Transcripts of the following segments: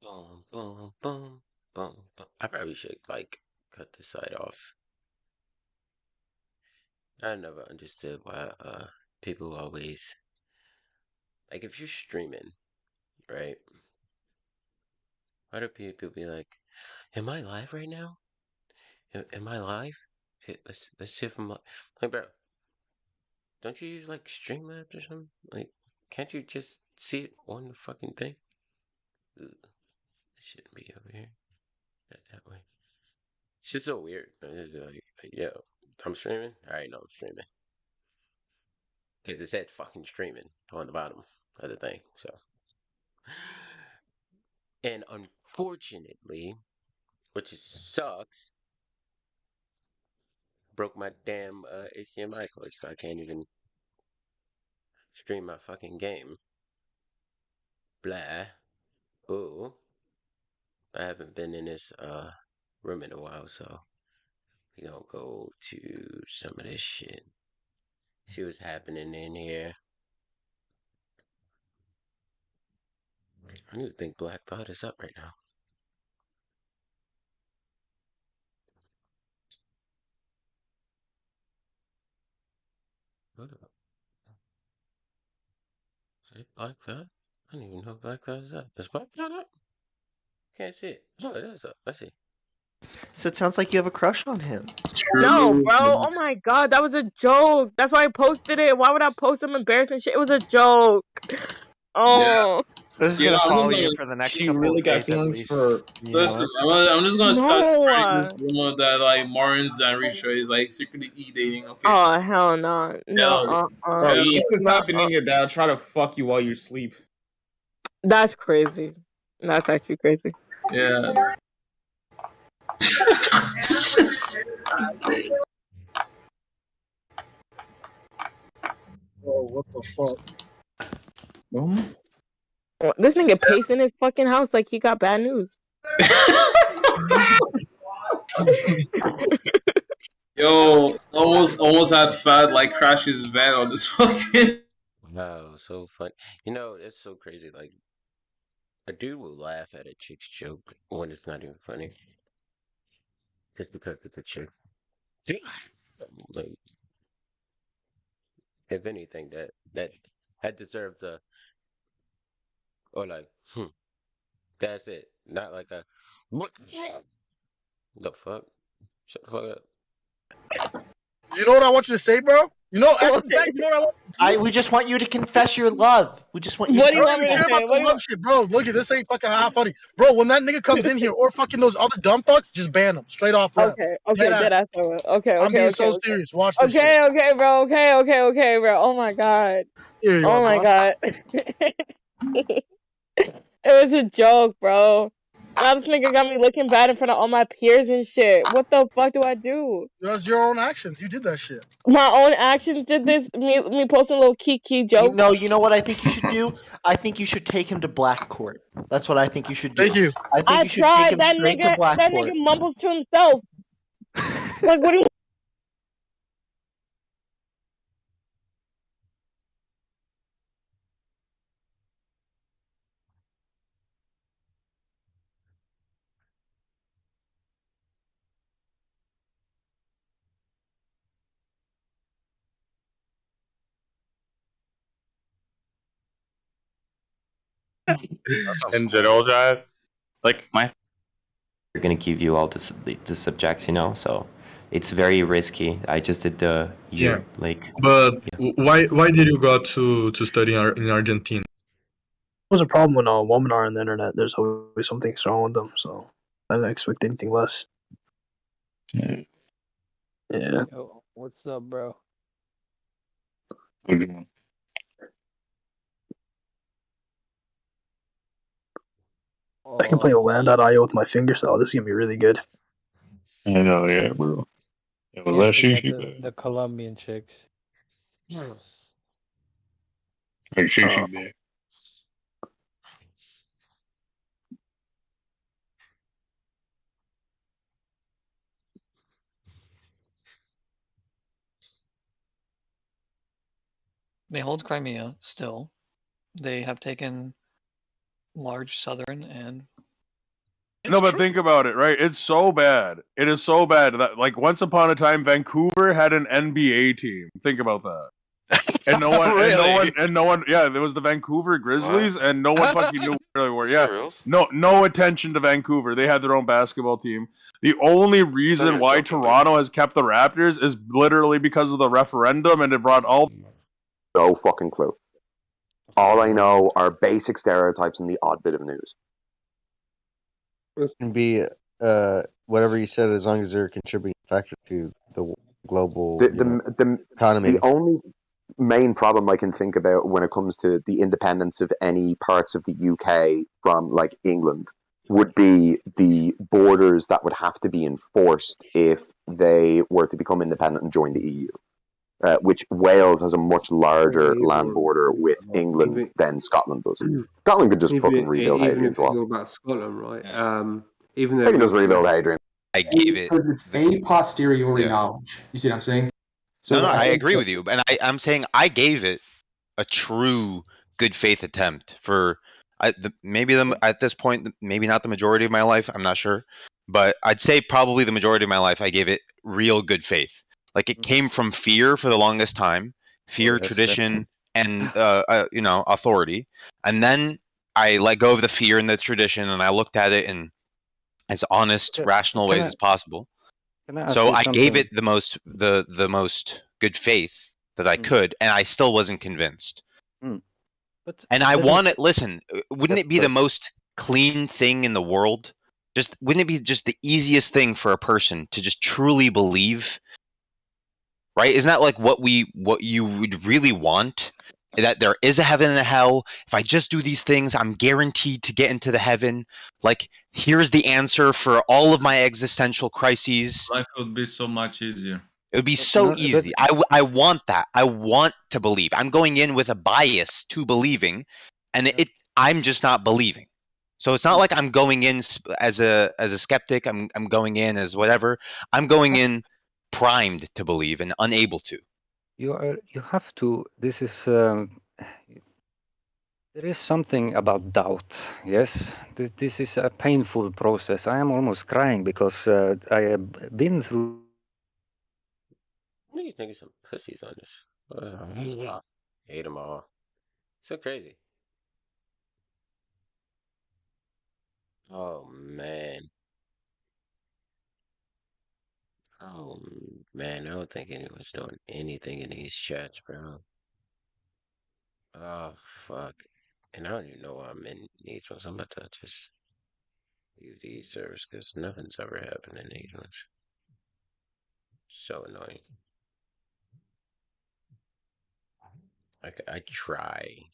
Boom, boom, boom, boom, boom. I probably should like cut this side off. I never understood why people always like if you're streaming, right? Why do people be like, "Am I live right now? Am I live? Let's see if I'm like, bro. Don't you use like Streamlabs or something? Like, can't you just see it on the fucking thing? Ugh, it shouldn't be over here. Not that way. It's just so weird. It's just like, yo, I'm streaming. All right, no, I'm streaming. Because it said fucking streaming on the bottom of the thing. So, and unfortunately, which is sucks, broke my damn HDMI cord, so I can't even stream my fucking game. Blah. Ooh. I haven't been in this room in a while, so we gonna go to some of this shit. See what's happening in here. I don't even think Black Thought is up right now. Hold up. Is it Black Thought? I don't even know if Black Thought is up. Is Black Thought up? Can't see it. Oh, it is up. Let's see. So it sounds like you have a crush on him. No, bro. Oh my god, that was a joke. That's why I posted it. Why would I post some embarrassing shit? It was a joke. Oh. This is Yeah, gonna I'm follow just you gonna- for the next she couple really of got days at feelings least. for- You know Listen, it? I'm just gonna start No. spreading this rumor that like Martins and Risha is like secretly dating. Okay. Oh hell no. No. Bro, No. he's the type of nigga that'll try to fuck you while you sleep. That's crazy. That's actually crazy. Yeah. Oh, what the fuck? This nigga pacing his fucking house like he got bad news. Yo, almost had Fat like crash his van on this fucking. Wow, so fun. You know, it's so crazy. Like, a dude will laugh at a chick's joke when it's not even funny. Just because it's a chick. Like, if anything, that deserves a, or like, that's it. Not like a, what the fuck? Shut the fuck up. You know what I want you to say, bro? You know, after the fact, you know what I want. We just want you to confess your love. We just want you. What to do you want me to care say? about the love shit, bro. Look at this, ain't fucking half funny, bro. When that nigga comes in here or fucking those other dumb fucks, just ban them straight off. Rap. Okay, Dead ass. okay, I'm being so serious. Watch this okay, shit. okay, bro. Okay, bro. Oh my god. Here you Oh are, my boss. god. It was a joke, bro. Now this nigga got me looking bad in front of all my peers and shit. What the fuck do I do? That's your own actions. You did that shit. My own actions did this. Me posting a little kiki joke. No, you know what I think you should do? I think you should take him to Black Court. That's what I think you should do. Thank you. I think I you should tried. take him That straight nigga. to Black That Court. nigga mumbles to himself. Like, what do you? In general, drive, like my. They're gonna give you all the subjects, you know, so it's very risky. I just did the year, like. But why did you go to study in Argentina? There's a problem when women are on the internet. There's always something wrong with them, so I didn't expect anything less. Yeah. Yo, what's up, bro? I can play Land.io with my finger, so this is gonna be really good. I know, yeah, bro. Yeah, well, Can't let's forget shoot the Colombian chicks. Hey, shoot there. They hold Crimea still. They have taken large southern and No, but think about it, right? It's so bad. It is so bad that, like, once upon a time, Vancouver had an NBA team. Think about that. And no one, and no one. Yeah, there was the Vancouver Grizzlies, and no one fucking knew where they were. Yeah, no attention to Vancouver. They had their own basketball team. The only reason why Toronto has kept the Raptors is literally because of the referendum, and it brought all. No fucking clue. All I know are basic stereotypes and the odd bit of news. It can be whatever you said, as long as they're a contributing factor to the global economy. The only main problem I can think about when it comes to the independence of any parts of the UK from, like, England would be the borders that would have to be enforced if they were to become independent and join the EU. Which Wales has a much larger land border with England than Scotland does. Scotland could just fucking rebuild Hadrian's Wall. About Scotland, right? Even though they can just rebuild Hadrian. I gave it because it's a posteriori knowledge. You see what I'm saying? So no, I agree with you, and I'm saying I gave it a true good faith attempt for at this point, maybe not the majority of my life. I'm not sure, but I'd say probably the majority of my life I gave it real good faith. Like, it came from fear for the longest time, fear, tradition, and authority, and then I let go of the fear and the tradition, and I looked at it in as honest, rational ways as possible. So I gave it the most good faith that I could, and I still wasn't convinced. And I want it. Listen, wouldn't it be the most clean thing in the world? Wouldn't it be just the easiest thing for a person to just truly believe? Right? Isn't that like what you would really want? That there is a heaven and a hell. If I just do these things, I'm guaranteed to get into the heaven. Like, here's the answer for all of my existential crises. Life would be so much easier. It would be so easy. I want that. I want to believe. I'm going in with a bias to believing, and I'm just not believing. So it's not like I'm going in as a skeptic. I'm going in as whatever. I'm going in primed to believe and unable to. You have to. This is there is something about doubt. Yes, this is a painful process. I am almost crying because I have been through. What do you think of some pussies on this? Hate them all. So crazy. Oh man. Oh man, I don't think anyone's doing anything in these chats, bro. Oh fuck. And I don't even know why I'm in these ones. I'm about to just leave these servers because nothing's ever happened in these ones. So annoying. I try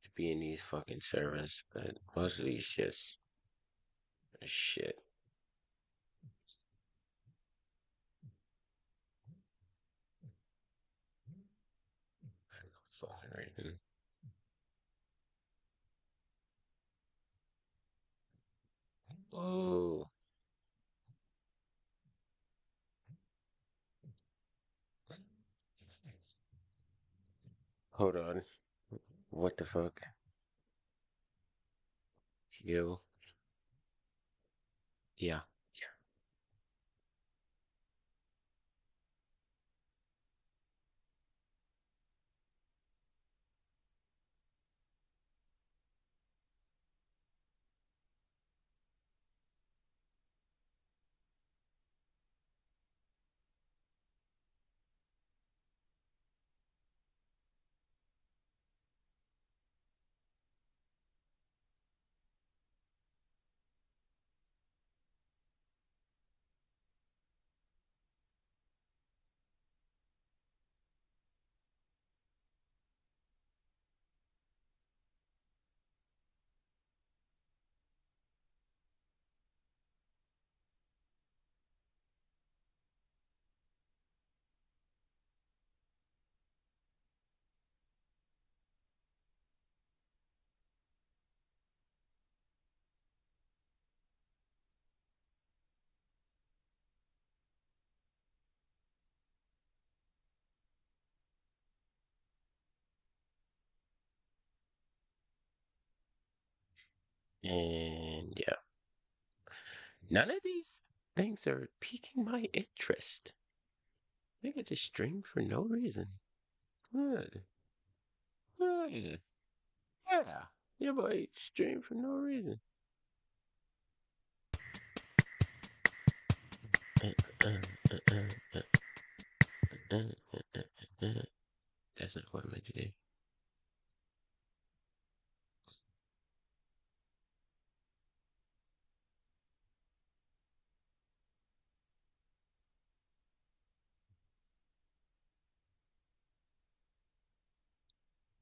to be in these fucking servers, but most of these just shit. Fucking reason. Whoa. Hold on. What the fuck? Yo. Yeah. And yeah, none of these things are piquing my interest. I think I just streamed for no reason. Good. Good. Yeah. Yeah, boy, stream for no reason. That's not what I meant to do.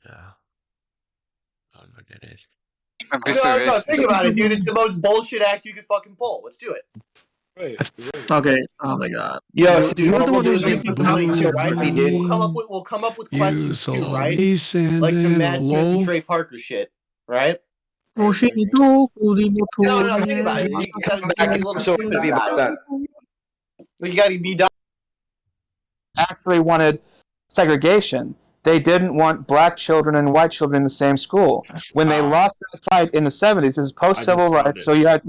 Yeah. I don't know what that is. No, think about it, dude. It's the most bullshit act you could fucking pull. Let's do it. Okay. Oh my god. Yo, so dude, you're the one we'll who's do is making right? We'll come up with questions too, right? Like some Matt Smith and Trey Parker shit, right? No, think about it. You gotta make it a little So stupid, happy about guys. You gotta be done. actually wanted segregation. They didn't want black children and white children in the same school. When they lost the fight in the 70s, this is post-civil rights, so you had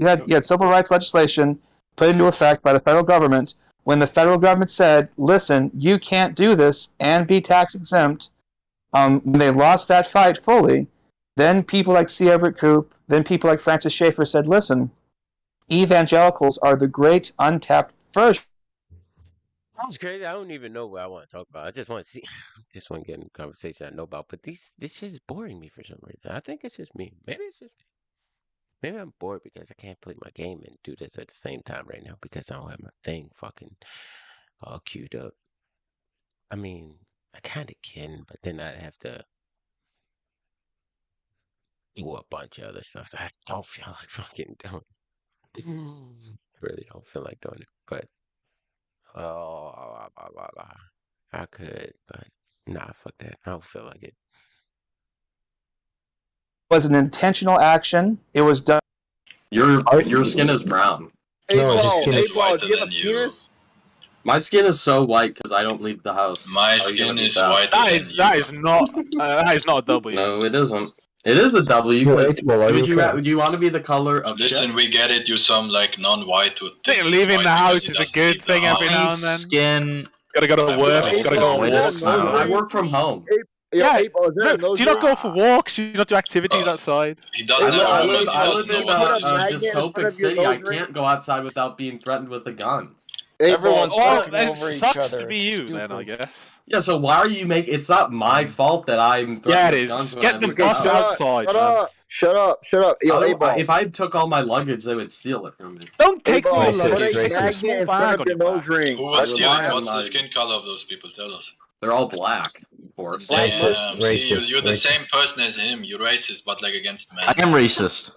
civil rights legislation put into effect by the federal government. When the federal government said, listen, you can't do this and be tax exempt, when they lost that fight fully, then people like C. Everett Koop, then people like Francis Schaeffer said, listen, evangelicals are the great untapped version. That's crazy. I don't even know what I want to talk about. I just want to see, just want to get in a conversation I know about. But this shit is boring me for some reason. I think it's just me. Maybe it's just me. Maybe I'm bored because I can't play my game and do this at the same time right now because I don't have my thing fucking all queued up. I mean, I kind of can, but then I'd have to do a bunch of other stuff that I don't feel like fucking doing. I really don't feel like doing it, but I could, but nah, fuck that. I don't feel like it. Was an intentional action. It was done. Your skin is brown. No, his skin is whiter than you. My skin is so white because I don't leave the house. My skin is whiter than you. That is not a W. No, it isn't. It is a W. Would you want to be the color of Listen, shit? we get it. You some like non-white with. I think leaving the house is a good thing every now and then. Skin. Gotta go to work. Gotta go on walks. I work from home. Yeah, do you not go for walks? Do you not do activities outside? He doesn't I live in a dystopic city. I can't go outside without being threatened with a gun. Everyone's talking over each other. Sucks to be you, then, I guess. Yeah, so why are you making? It's not my fault that I'm threatened Yeah, it with is. guns when Get I the leave bus house. outside. Shut up. Yo, If I took all my luggage, they would steal it from me. Don't take my my luggage. Who would steal it? What's the skin color of those people? Tell us. They're all black, of course. See, you're the same person as him. You're racist, but like against men. I am racist.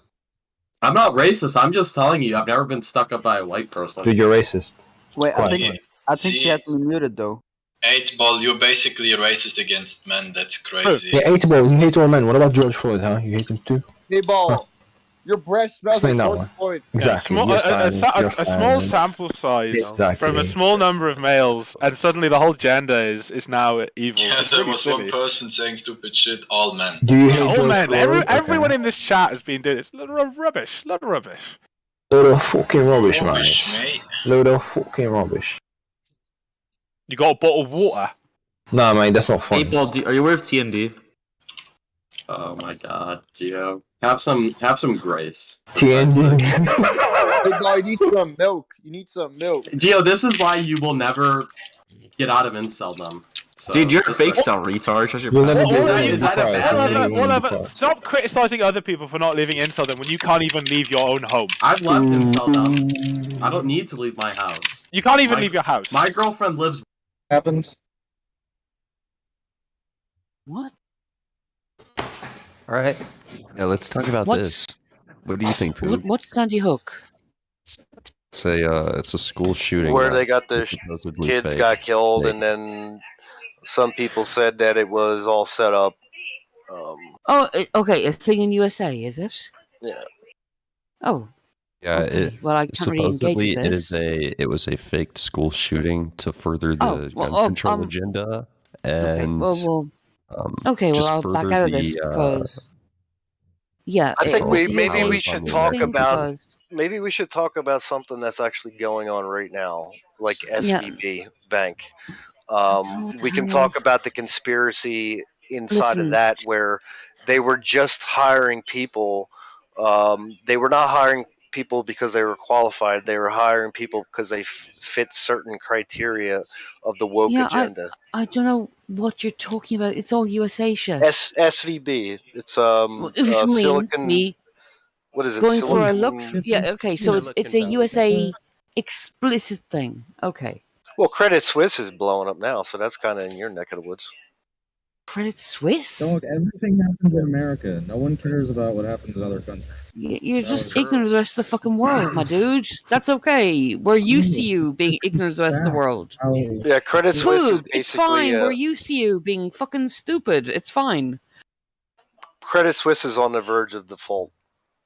I'm not racist. I'm just telling you, I've never been stuck up by a white person. Dude, you're racist. Wait, I Quiet. think she had to be muted though. 8-ball, you're basically racist against men. That's crazy. Yeah, 8-ball, you hate all men. What about George Floyd, huh? You hate him too? Hey, ball. Your breath smells Explain like that George one. Floyd. Exactly. A small sample size Exactly. from a small number of males, and suddenly the whole gender is now evil. Yeah, It's there really was silly. one person saying stupid shit. All men. Do you hate All George men. Floyd? Everyone in this chat has been doing it. It's rubbish. Rubbish. Load of fucking rubbish, Rubbish, man. mate. Load of fucking rubbish. You got a bottle of water. Nah, man, that's not funny. 8-ball, are you aware of TND? Oh my god, Gio. Have some grace. TND. Hey, ball, you need some milk. Gio, this is why you will never get out of inceldom. So, Dude, you're just fake like- cell retard. Shut your You'll mouth. never be Is able to that a be bad proud. thing? Whatever. Stop criticizing other people for not living in Southern when you can't even leave your own home. I've left inceldom. I don't need to leave my house. You can't even leave your house. My girlfriend lives. Happened. What? All right. Now let's talk about What's- this. What do you think, Food? What's Sandy Hook? It's a school shooting Where they got the supposedly kids fake. got killed, Fake. and then some people said that it was all set up. Oh, okay. A thing in USA, is it? Yeah. Oh. Yeah, Okay, well, I can't really engage supposedly with this. it was a faked school shooting to further the Oh, well, gun control agenda, and Okay, well, just I'll back further out of this the, because Yeah, I think what's the maybe USA we should stupid talk thing? about Because maybe we should talk about something that's actually going on right now, like yeah, SVB Bank. what the We can hell? talk about the conspiracy inside of Listen, that, where they were just hiring people. They were not hiring people because they were qualified. They were hiring people because they fit certain criteria of the woke yeah, agenda. I don't know what you're talking about. It's all USA shit. SVB. It's What do you mean? Silicon. Me What is it? going for a look? Silicon. Yeah, okay. So it's a USA explicit thing. Okay. Well, Credit Suisse is blowing up now, so that's kind of in your neck of the woods. Credit Suisse? Dog, everything happens in America. No one cares about what happens in other countries. You're just ignorant of the rest of the fucking world, my dude. That's okay. We're used to you being ignorant of the rest of the world. Yeah, Credit Suisse is Poog, it's basically. fine. We're used to you being fucking stupid. It's fine. Credit Suisse is on the verge of default.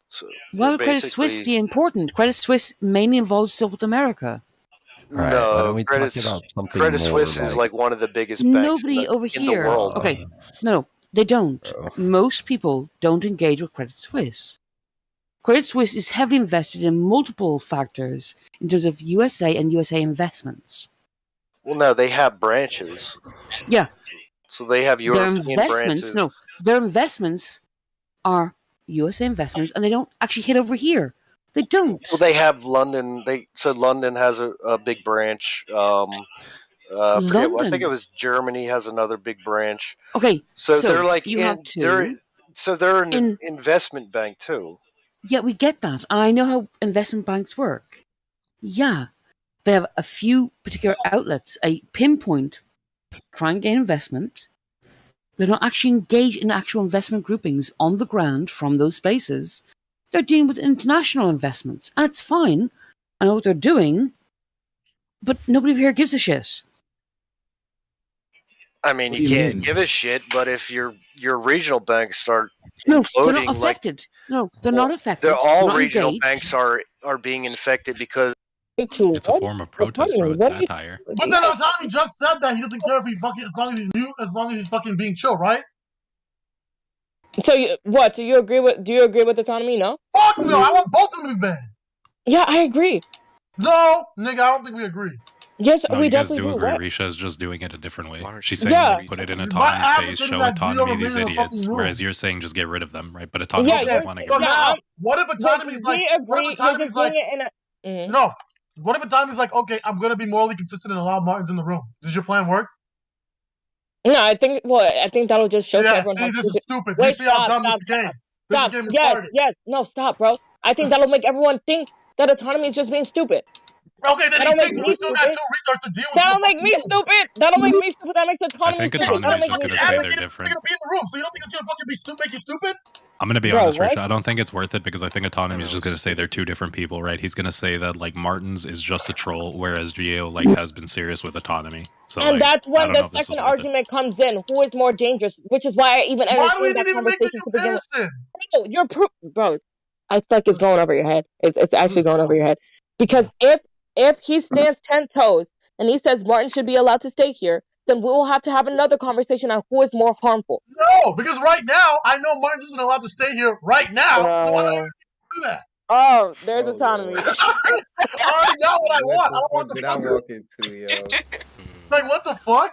So Why would Credit Suisse be important? Credit Suisse mainly involves still with America. Alright, why don't No, we Credit, talk about something Credit more Suisse is like one of the biggest banks Nobody over in here. the world. Okay, no, they don't. Most people don't engage with Credit Suisse. Credit Suisse is heavily invested in multiple factors in terms of USA and USA investments. Well, no, they have branches. Yeah. So they have Their European investments, branches. no, their investments are USA investments, and they don't actually hit over here. They don't. Well, they have London. They said London has a big branch. I London? think it was Germany has another big branch. Okay, So they're like you have they're an investment bank too. Yeah, we get that. And I know how investment banks work. Yeah. They have a few particular outlets, a pinpoint, try and gain investment. They're not actually engaged in actual investment groupings on the ground from those spaces. They're dealing with international investments. And it's fine. I know what they're doing. But nobody here gives a shit. I mean, you can't give a shit, but if your regional banks start No, imploding, they're not affected. No, they're not affected. they're all not regional engaged. banks are being infected because It's a form of protest, bro. It's satire. But then Otani just said that he doesn't care if he's fucking as long as he's mute, as long as he's fucking being chill, right? So you what? So you agree with? Do you agree with autonomy? No. Fuck no! I want both of them to be banned. Yeah, I agree. No, nigga, I don't think we agree. Yes, Oh, we you guys definitely do do. agree. What? Risha is just doing it a different way. She's saying Yeah. like, put it in My autonomy's advocate face, is show that Gino autonomy to these remain in the fucking idiots, room. whereas you're saying just get rid of them, right? But autonomy Yeah, doesn't you're, want to get So rid of them. now, what if autonomy's like? we What agree. if You're autonomy's just like? doing it in a. No. What if autonomy's like? Okay, I'm gonna be morally consistent and allow Martins in the room. Does your plan work? No, I think. Well, I think that'll just show Yeah, everyone see, how this is stupid. Wait, You see how stop, dumb this stop, became? stop. This Stop. became Yes, retarded. yes. No, stop, bro. I think that'll make everyone think that autonomy is just being stupid. Okay, then That'll he make thinks me we still got stupid. two retards to deal with. That'll make me stupid. That'll make me stupid. That makes I autonomy think stupid. autonomy That'll is make just me going to say stupid. they're different. Gonna be in the room, so you don't think it's gonna fucking make you stupid? I'm going to be Bro, honest, what? Risha. I don't think it's worth it because I think autonomy is just going to say they're two different people, right? He's going to say that like Martins is just a troll, whereas Geo like has been serious with autonomy. So And like, that's I when don't know the if this is second worth it. argument comes in. Who is more dangerous? Which is why I even Why do we entertained that need to make the conversation to begin with. comparison? Bro, you're bro. I feel like it's going over your head. It's actually going over your head because if he stands 10 toes and he says Martin should be allowed to stay here, then we will have to have another conversation on who is more harmful. No, because right now I know Martins isn't allowed to stay here right now, so why don't I even do that? Oh, there's autonomy. I already got what I want. I don't want the Did I fucker. walk into, yo? Like what the fuck?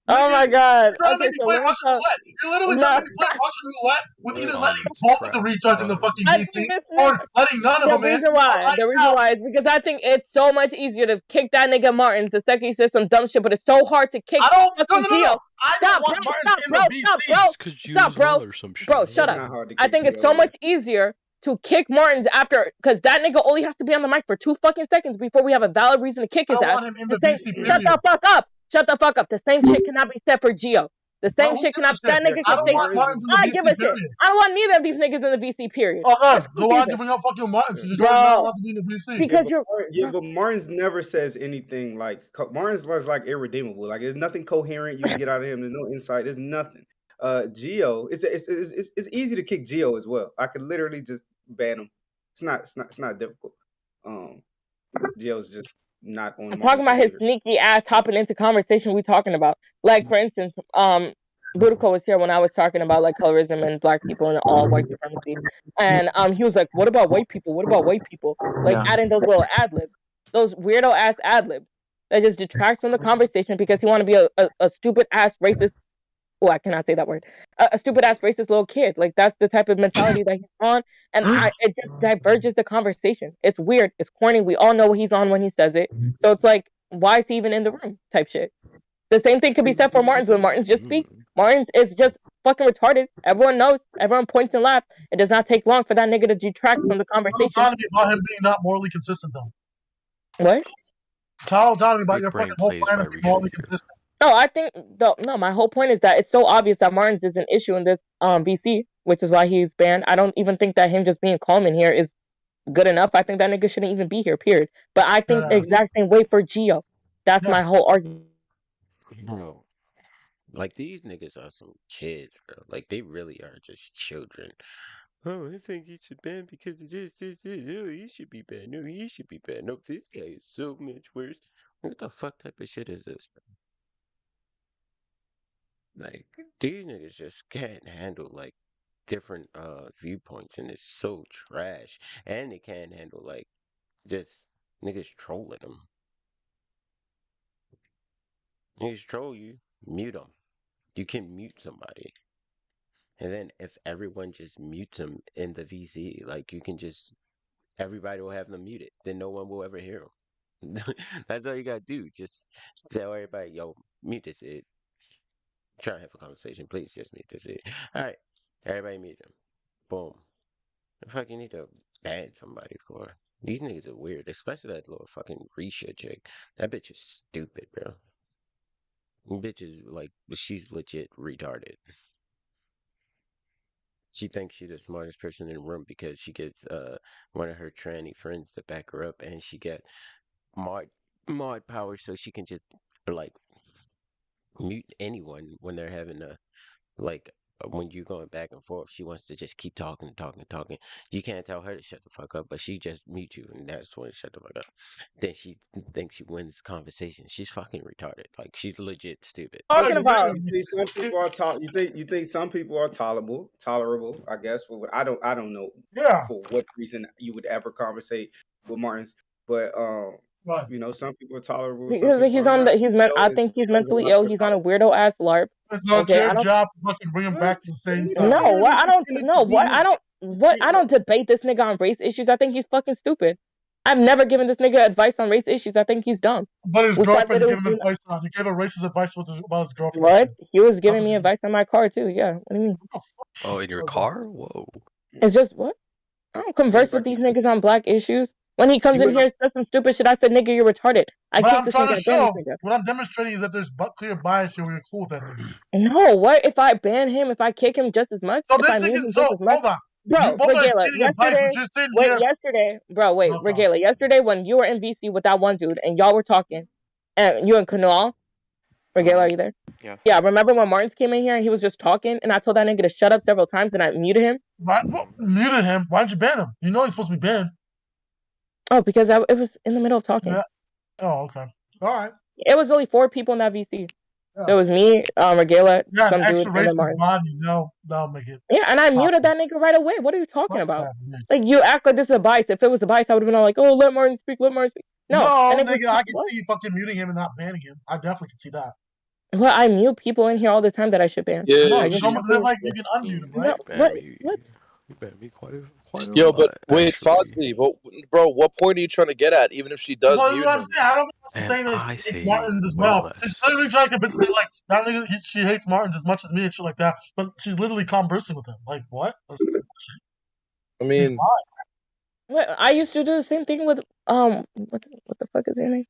Oh my god. You're trying to Okay, make me so play let me Russian tell- roulette. You're literally No. trying to make me play Russian roulette with either letting both of the retards in the fucking I DC think this or is- letting none of The them in. reason why, Right the reason now. why is because I think it's so much easier to kick that nigga Martins the second he says some dumb shit, but it's so hard to kick I don't. No, fucking no, no, Gio. no. I don't Stop, want bro, Martins stop, in bro, the stop, BC. bro. Stop, bro. Bro, shut It's up. not hard to I kick think it's Gio, so man. much easier to kick Martins after, because that nigga only has to be on the mic for 2 fucking seconds before we have a valid reason to kick I his don't ass. want him in the same, BC, shut period. the fuck up. Shut the fuck up. The same shit cannot be said for Gio. The Bro, same who shit gives a cannot. That shit? nigga I can don't say. want Martins in the I give a BC, shit. period. I don't want neither of these niggas in the VC. Period. Okay, Who so why'd cares? you bring up fucking Martins? Because Bro. you're not allowed to be in the BC. Because you're. Yeah, but Martins never says anything like Martins is like irredeemable. Like there's nothing coherent you can get out of him. There's no insight. There's nothing. Gio, it's easy to kick Gio as well. I could literally just ban him. It's not difficult. Gio's just not on. I'm talking about his sneaky ass hopping into conversation we talking about. Like for instance, Budico was here when I was talking about like colorism and black people and all white supremacy, and he was like, "What about white people? What about white people?" Like adding those little ad libs, those weirdo ass ad libs that just detracts from the conversation because he want to be a stupid ass racist. Oh, I cannot say that word. A stupid ass racist little kid. Like that's the type of mentality that he's on, and it just diverges the conversation. It's weird. It's corny. We all know what he's on when he says it. So it's like, why is he even in the room? Type shit. The same thing could be said for Martins when Martins just speak. Martins is just fucking retarded. Everyone knows. Everyone points and laughs. It does not take long for that nigga to detract from the conversation. Tell me about him being not morally consistent, though. What? Tell me about your fucking whole plan of being morally consistent. No, I think no. My whole point is that it's so obvious that Martins is an issue in this VC, which is why he's banned. I don't even think that him just being calm in here is good enough. I think that nigga shouldn't even be here. Period. But I think the exact same way for Gio. That's my whole argument. Bro, like these niggas are some kids, bro. Like they really are just children. Oh, I think he should ban because of this. Oh, he should be banned. No, he should be banned. No, this guy is so much worse. What the fuck type of shit is this, bro? Like these niggas just can't handle like different viewpoints, and it's so trash. And they can't handle like just niggas trolling them. Niggas troll you, mute them. You can mute somebody. And then if everyone just mutes them in the VC, like you can just, everybody will have them muted. Then no one will ever hear them. That's all you gotta do. Just tell everybody, yo, mute this shit. Try to have a conversation. Please just mute this shit. Alright. Everybody mute them. Boom. The fuck you need to ban somebody for? These niggas are weird. Especially that little fucking Risha chick. That bitch is stupid, bro. Bitch is like, she's legit retarded. She thinks she's the smartest person in the room because she gets one of her tranny friends to back her up, and she get mod power, so she can just like mute anyone when they're having a like when you're going back and forth. She wants to just keep talking. You can't tell her to shut the fuck up, but she just mute you, and that's when shut the fuck up. Then she thinks she wins conversation. She's fucking retarded. Like she's legit stupid. Talking about. You think some people are you think some people are tolerable? I guess for I don't know. Yeah. For what reason you would ever conversate with Martins, but you know, some people are tolerable. Because he's on the I think he's mentally ill. He's on a weirdo ass LARP. It's not your job to fucking bring him back to the same side. No, what I don't debate this nigga on race issues. I think he's fucking stupid. I've never given this nigga advice on race issues. I think he's dumb. But his girlfriend gave him advice on. He gave a racist advice about his girlfriend. What? He was giving me advice on my car too. Yeah. What do you mean? Oh, in your car? Whoa. It's just what? I don't converse with these niggas on black issues. When he comes in here and says some stupid shit, I said, nigga, you're retarded. What I'm demonstrating is that there's clear bias here. We're cool with that nigga. No, what if I ban him? If I kick him just as much? So if I mute him just as much? Hold on. Bro, Regala, yesterday when you were in VC with that one dude and y'all were talking, and you and Kunal, Regala, are you there? Yeah. Yeah, remember when Martins came in here and he was just talking and I told that nigga to shut up several times and I muted him? Muted him? Why'd you ban him? You know he's supposed to be banned. Oh, because it was in the middle of talking. Yeah. Oh, okay. All right. It was only 4 people in that VC. Yeah. There was me, Regala, some extra dude, racist body. That'll make it. Yeah, and I muted that nigga right away. What are you talking about? Like, you act like this is a bias. If it was a bias, I would have been all like, oh, let Martin speak, let Martin speak. No, nigga, I can see you fucking muting him and not banning him. I definitely can see that. Well, I mute people in here all the time that I should ban. Yeah, no, some of them like you can unmute them, right? No, what? You banned me quite a Yo, lot, but wait, Fodsley, bro, what point are you trying to get at? Even if she does well, mute you know what I'm him? saying? I don't know if saying that it's Martins as well. She's literally trying to convince me like that nigga, she hates Martins as much as me and shit like that. But she's literally conversing with him. Like what? I mean, Well, I used to do the same thing with what the fuck is your name?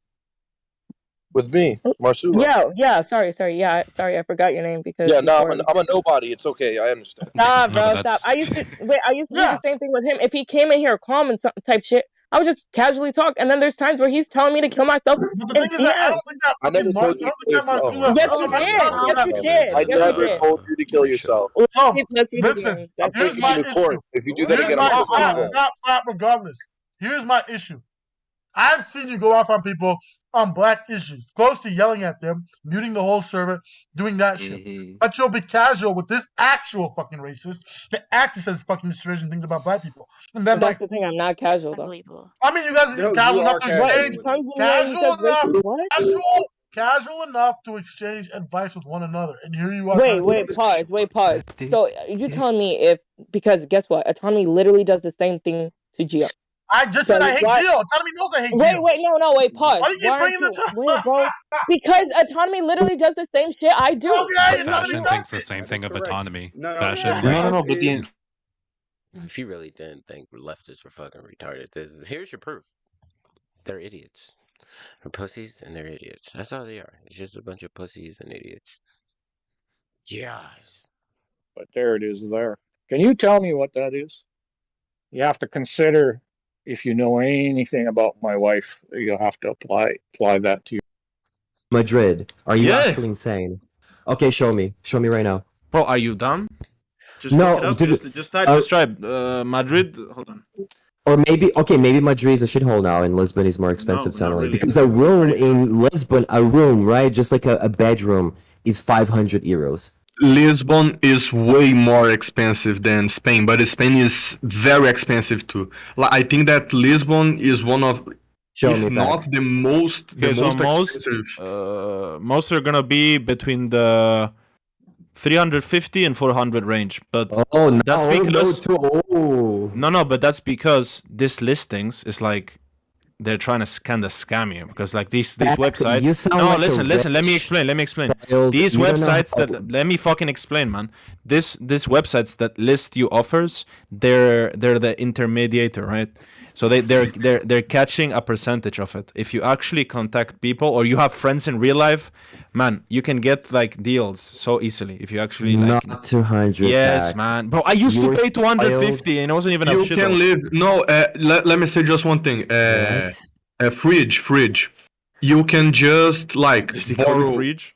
with me, Marsula. Yeah. Sorry. Yeah, sorry, I forgot your name because. Yeah, no, I'm a nobody. It's okay. I understand. Stop, bro. Stop. I used to do the same thing with him. If he came in here calm and some type shit, I would just casually talk. And then there's times where he's telling me to kill myself. But the thing is that I don't think that. I never told you to kill yourself. Yes, you did. I never told you to kill yourself. So, listen, here's my issue. If you do that again, I'm stop regardless. Here's my issue. I've seen you go off on people on black issues, close to yelling at them, muting the whole server, doing that shit. But you'll be casual with this actual fucking racist that actually says fucking disparaging things about black people. And then, But that's the thing. I'm not casual though. I mean, you guys are casual enough to exchange casual enough to exchange advice with one another. And here you are. Pause. So you're telling me because guess what? Autonomy literally does the same thing to Geo. I just said I hate Geo. Autonomy knows I hate Geo. Wait, pause. Why do you keep bringing this up? Wait, bro. Because Autonomy literally does the same shit I do. Fashion thinks the same thing of Autonomy. Fashion. No, but if you really didn't think leftists were fucking retarded, here's your proof. They're idiots. They're pussies and they're idiots. That's all they are. It's just a bunch of pussies and idiots. Yes. But there it is there. Can you tell me what that is? You have to consider, if you know anything about my wife, you'll have to apply that to you. Madrid, are you actually insane? Okay, show me right now. Bro, are you dumb? Just no, look it up. Just type describe Madrid. Hold on. Or maybe Madrid is a shithole now, and Lisbon is more expensive suddenly. Really. Because a room in Lisbon, right, just like a bedroom, is 500 euros. Lisbon is way more expensive than Spain, but Spain is very expensive too. I think that Lisbon is one of, if not the most, expensive. Most are gonna be between the 350 and 400 range, but that's because but that's because this listings is like they're trying to kind of scam you, because like these websites. No, listen. Let me explain. These websites let me fucking explain, man. These websites that list you offers, they're the intermediator, right? So they're catching a percentage of it. If you actually contact people or you have friends in real life, man, you can get like deals so easily if you actually like. Not 200. Yes, back. man, bro. I used to pay 250 and it wasn't even. You can live. No, let me say just one thing. Fridge. You can just like borrow. Fridge.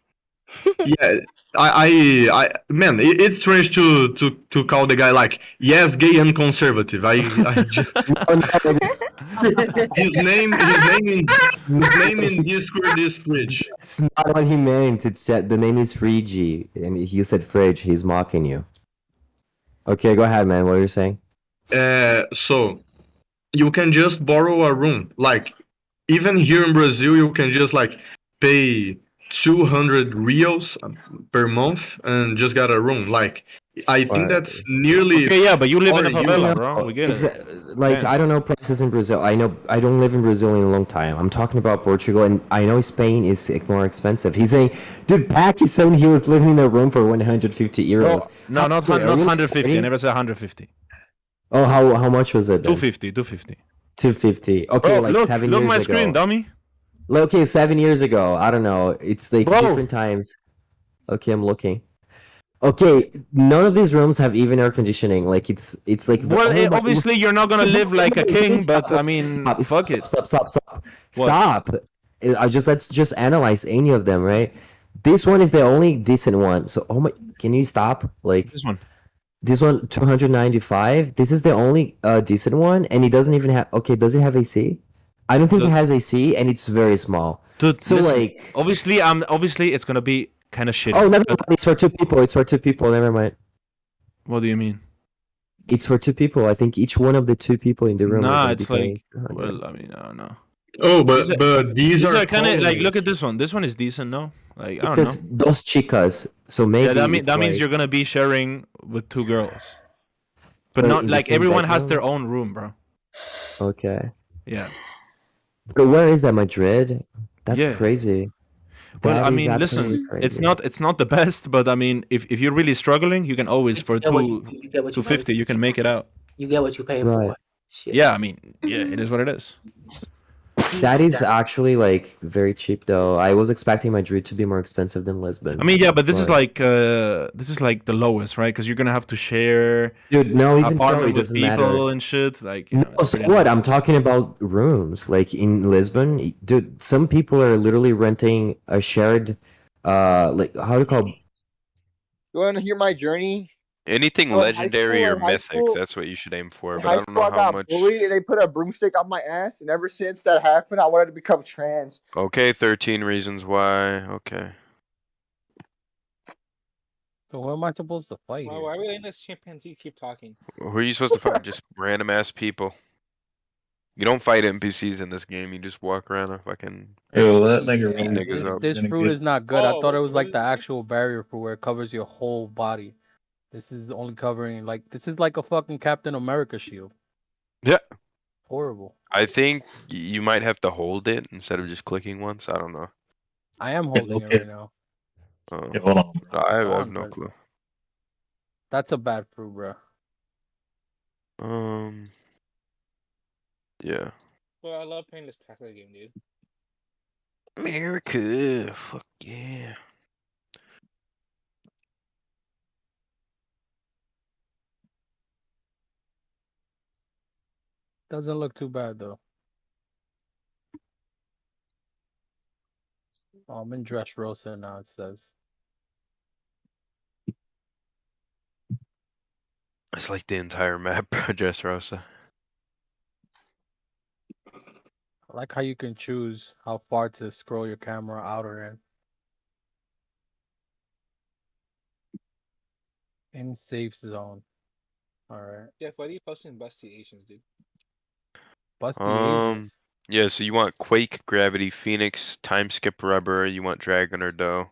Yeah, I man, it's strange to call the guy like gay and conservative. I just... his name in Discord is Fridge. It's not what he meant. It's the name is Frigi, and he said Fridge. He's mocking you. Okay, go ahead, man. What are you saying? So you can just borrow a room. Like even here in Brazil, you can just like pay 200 reals per month and just got a room. Like I think that's nearly. Okay, yeah, but you live in a favela, bro. We get it. Like I don't know prices in Brazil. I don't live in Brazil in a long time. I'm talking about Portugal, and I know Spain is more expensive. He's saying, dude, Pac is saying he was living in a room for 150 euros. No, not 150. I never said 150. Oh, how much was it? 250. 250. Okay, bro, like 7 years ago. Look my screen, dummy. Okay, 7 years ago. I don't know. It's like different times. Okay, I'm looking. Okay, none of these rooms have even air conditioning. Like it's like. Well, obviously you're not gonna live like a king, but I mean, fuck it. Stop. Let's just analyze any of them, right? This one is the only decent one. So, can you stop? Like this one. This one, 295. This is the only decent one, and it doesn't even have. Okay, does it have AC? I don't think it has AC, and it's very small. Dude, so listen, like, obviously it's gonna be kind of shitty. Oh, never mind. It's for two people. Never mind. What do you mean? It's for two people. I think each one of the two people in the room. Nah, it's like. Well, I mean, I don't know. Oh, but these are kind of like, look at this one. This one is decent, no? Like, I don't says know. Dos chicas. So maybe. Yeah, that means you're gonna be sharing with two girls. But not like everyone has their own room, bro. Okay. Yeah. But where is that, Madrid? That's crazy. Well, I mean, listen, it's not the best, but I mean, if you're really struggling, you can always for 250 you can make it out. You get what you pay for. Shit. Yeah, I mean, yeah, it is what it is. That is actually like very cheap, though. I was expecting Madrid to be more expensive than Lisbon. I mean, yeah, but this is like the lowest, right? Because you're gonna have to share. Dude, no, even so, it with doesn't people matter. And shit. Like, no, so what? I'm talking about rooms. Like in Lisbon, dude, some people are literally renting a shared, like how do you call? You want to hear my journey? Anything Bro, in high legendary school- or in high mythic, school- that's what you should aim for. In But high I don't school, know I how got much. bullied and they put a broomstick on my ass, and ever since that happened, I wanted to become trans. Okay, 13 reasons why. Okay. So what am I supposed to fight Why here? are we letting this chimpanzee keep talking? Who are you supposed to fight? Just random ass people. You don't fight NPCs in this game. You just walk around and fucking. Yo, that nigga beat really niggas up. This fruit is not good. I thought it was like the actual barrier fruit where it covers your whole body. This is only covering this is like a fucking Captain America shield. Yeah. Horrible. I think you might have to hold it instead of just clicking once. I don't know. I am holding it right now. Hold on. I It's have on, no but- clue. That's a bad fruit, bro. Yeah. Well, I love playing this Tesla game, dude. America. Fuck yeah. Doesn't look too bad though. Oh, I'm in Dressrosa now. It says. It's like the entire map, bro, Dressrosa. I like how you can choose how far to scroll your camera out or in. In safe zone. Alright. Jeff, why are you posting busty Asians, dude? Busty Asians. Yeah, so you want Quake, Gravity, Phoenix, Time Skip Rubber, you want Dragon or Doe.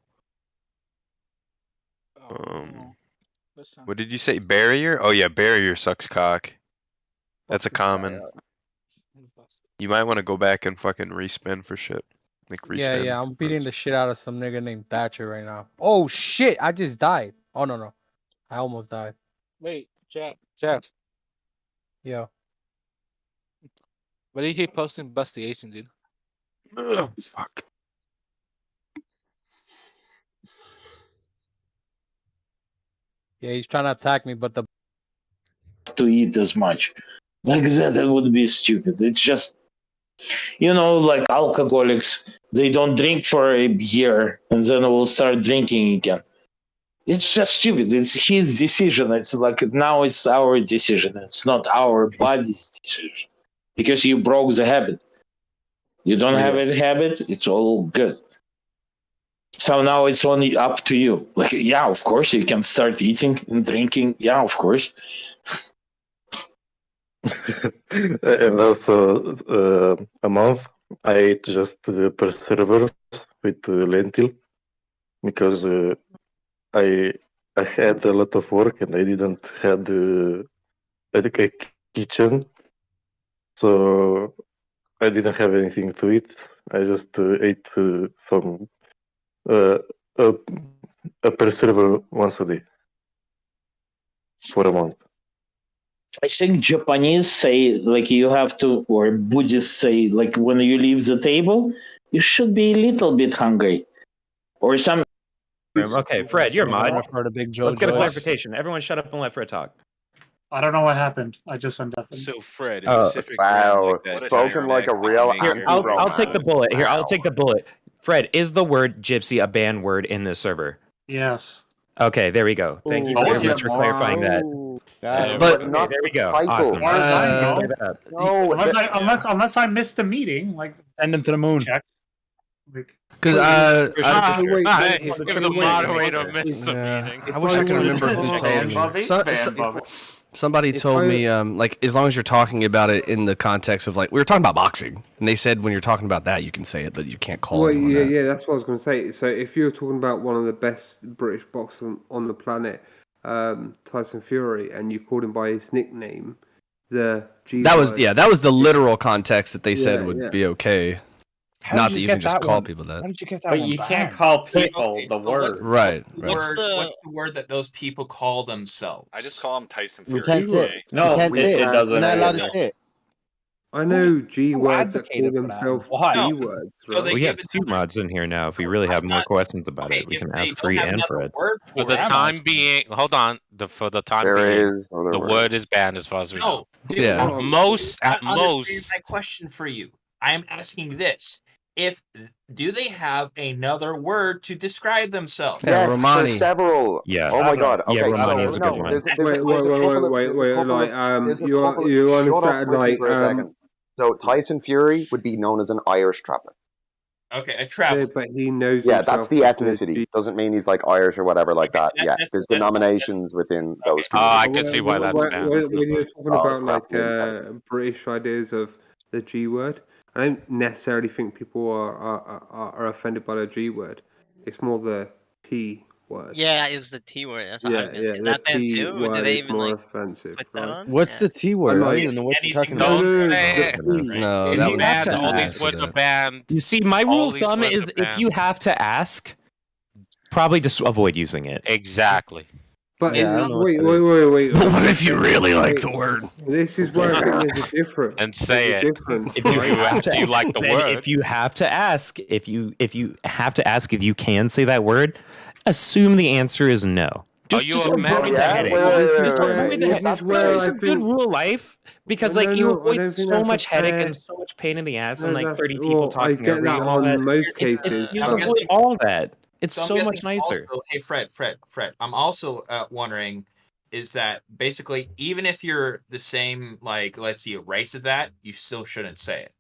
What did you say? Barrier? Oh yeah, Barrier sucks cock. That's a common. You might want to go back and fucking respin for shit. Like Yeah, respin. yeah, I'm beating the shit out of some nigga named Thatcher right now. Oh shit, I just died. Oh no. I almost died. Wait, Jeff. Yeah. Why do you keep posting busty Asians, dude? Ugh, fuck. Yeah, he's trying to attack me, but the to eat as much. Like that, it would be stupid. It's just, like alcoholics, they don't drink for a year and then will start drinking again. It's just stupid. It's his decision. It's like now it's our decision. It's not our body's decision because you broke the habit. You don't have a habit, it's all good. So now it's only up to you. Like, yeah, of course, you can start eating and drinking. Yeah, of course. And also, a month I ate just the preservers with lentil because I had a lot of work and I didn't had a kitchen, so I didn't have anything to eat. I just ate some a preserver once a day for a month. I think Japanese say like you have to, or Buddhists say like when you leave the table, you should be a little bit hungry, or some. Okay, Fred, you're mod. Let's get a Joyce. clarification. Everyone, shut up and let Fred talk. I don't know what happened. I just undeafened. So Fred, Wow, spoken like a real Here, I'll take the bullet. Here, I'll take the bullet. Fred, is the word gypsy a banned word in this server? Yes. Okay, there we go. Thank you very much for clarifying that. But Okay, not there we go. Michael. Awesome. As far as I know. Clear that up. Unless I missed a meeting, like send them to the moon. Because If the moderator missed the meeting. I wish I could remember who told me. Somebody told me, as long as you're talking about it in the context of we were talking about boxing, and they said when you're talking about that, you can say it, but you can't call Well, it. yeah, that's what I was going to say. So if you're talking about one of the best British boxers on the planet, Tyson Fury, and you called him by his nickname, the G. That was the literal context that they said Yeah, would yeah. be okay. Not that you can just call people that. How did you get that But one you banned? can't call people Okay, the so word. Right. What's the word that those people call themselves? I just call him Tyson We Fury. can't say it. No, we can't say it doesn't You're not allowed to matter. say it. I know G words that call advocated for that? themselves Why? G No. words. So they We give have it two mods in here now. If we really have more questions about it, we if can they ask don't Free have and another Fred. word For for the it. time being, hold on. For the time There being, is other the word. word is banned as far as we know. No, dude. Yeah. You At most, don't understand my question for you. I am asking this: if do they have another word to describe themselves? Yeah, Yes, Romani. there's several. Yeah. Oh my god. Okay, Yeah, Romani so is a no, good one. there's Wait, a couple of like, there's a you couple you shut up, understand, Rizzy, like, for a second. So Tyson Fury would be known as an Irish traveler. Okay, a traveler. but he knows Yeah, himself that's the as ethnicity. Doesn't mean he's like Irish or whatever like that. Yeah, there's denominations within those I When, can see why that's banned. when you're talking Oh, about crap, like wait a second. British ideas of the G word, I don't necessarily think people are offended by the G word. It's more the P word. Yeah, it's the T word. That's what I Yeah, was gonna say. Is the that banned P too, or do word they is even more like offensive. put that Right? on? What's the T word? I don't even know what you're talking about. No, all these words are banned. You see, my rule of thumb is if you have to ask, probably just avoid using it. Exactly. But Yeah, I don't know wait. But what if you really like the word? This is where I think there's a difference. And say There's a it. difference, If you Right? have to, Do you like the then word? if you have to ask, if you have to ask if you can say that word, assume the answer is no. Just avoid the headache. Just avoid the headache. It's a good rule of life because, like, you avoid so much headache and so much pain in the ass and like 30 people talking I get over you that and all that. on most cases. You but- just avoid all that. It's I'm so much guessing nicer. Also, hey, Fred. I'm also wondering, is that basically even if you're the same, like, let's see, a race of that, you still shouldn't say it.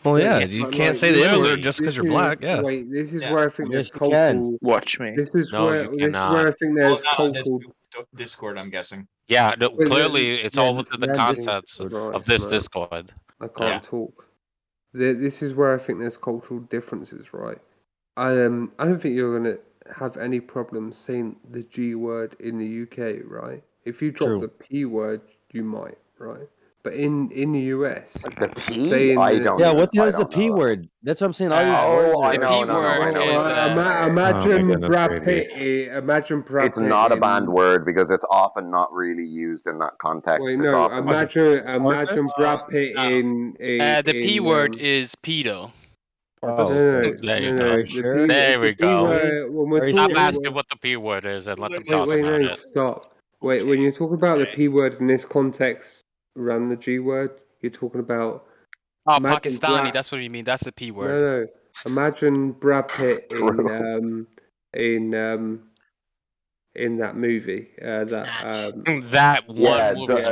Well, yeah, you but, can't like, say the N really, word just because this you're is- black. Yeah. Wait, this is Yeah. where I think Yes, there's you can. cultural. Watch me. This is No, where you this is cannot. where I think there's Not on this cultural. Discord, I'm guessing. Yeah, no, Wait, clearly it's all within the then- context Right, of this no. Discord. I can't talk. This is where I think there's cultural differences, right? I don't think you're gonna have any problem saying the G word in the UK, right? If you drop True. the P word, you might, right? But in the US, The P? saying I the- don't. Yeah, even- what the hell I is the don't know P that. word? That's what I'm saying. All these Oh, words I are- know. No, I know. Imagine goodness Brad gracious. Pitt. Imagine Brad It's Pitt. not a in- banned word because it's often not really used in that context. Wait, It's no. often Imagine Brad Pitt in. The P in, word is pedo. No, There you go. no. you sure? There we The P go. word, when we're Very Stop talking, asking what the P word is and let them wait, talk about no, it. stop. Wait, when you talk about the P word in this context around the G word, you're talking about. Oh, imagine Pakistani. Brad- That's what you mean. That's the P word. No. Imagine Brad Pitt True. in that movie. That one Yeah, movie.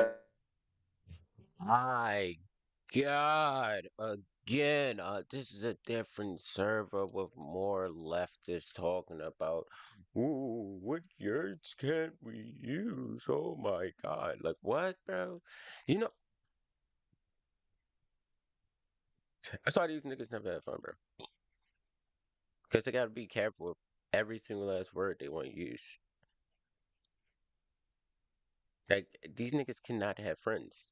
My God, again, this is a different server with more leftists talking about, ooh, what words can't we use? Oh my God, like what, bro? You know, that's why these niggas never have fun, bro. Because they gotta be careful with every single last word they want to use. Like, these niggas cannot have friends.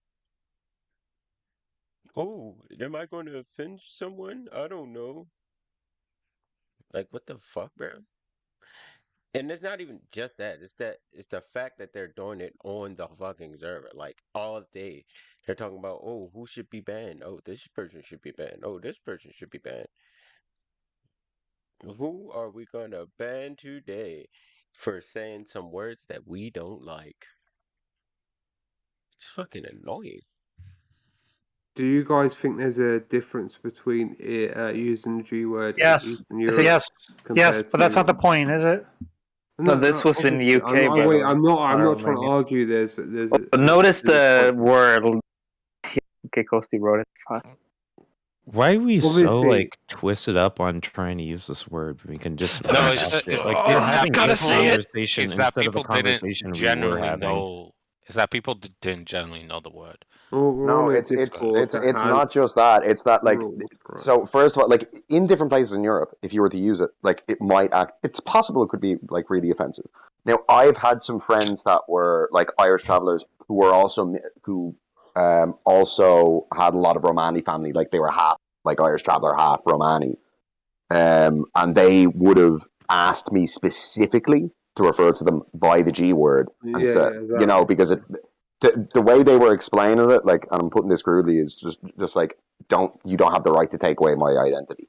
Oh, am I going to offend someone? I don't know. Like, what the fuck, bro? And it's not even just that. It's the fact that they're doing it on the fucking server. Like, all day. They're talking about, oh, who should be banned? Oh, this person should be banned. Oh, this person should be banned. Who are we gonna ban today for saying some words that we don't like? It's fucking annoying. Do you guys think there's a difference between using the G word Yes. in Eastern Europe? Yes, compared but that's to- not the point, is it? No, this was in the obviously, UK, by the way. I'm not trying to Romania. argue. There's. Notice the word. Okay, Kosti wrote it. Why are we so Obviously- like twisted up on trying to use this word? We can just No, it's like that we're having people- a conversation it's that instead of a people conversation didn't we were generally having. know. Is that people didn't generally know the word. No, it's not just that. It's that like so first of all, like in different places in Europe, if you were to use it, like it might act. It's possible it could be like really offensive. Now, I've had some friends that were like Irish travelers who were also also had a lot of Romani family. Like they were half like Irish traveler, half Romani, and they would have asked me specifically to refer to them by the G word and Yeah, said, exactly. you know, because the way they were explaining it, like, and I'm putting this crudely, is just like, you don't have the right to take away my identity.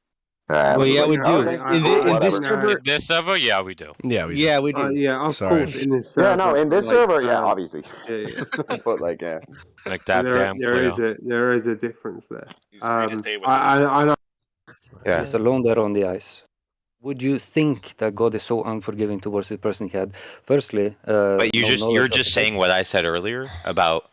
Well, yeah, we do. Okay, In this whatever. server, In this server, yeah, we do. Yeah, we do. yeah, we do. Yeah, of Sorry. course. In this Yeah, server, no, in this like, server, yeah, obviously. Yeah. But like, yeah. Like that damn there clear. is a difference there. He's free to say what I know. Yeah. He's alone there on the ice. Would you think that God is so unforgiving towards the person he had? Firstly, But no you're knowledge of just the saying what I said earlier about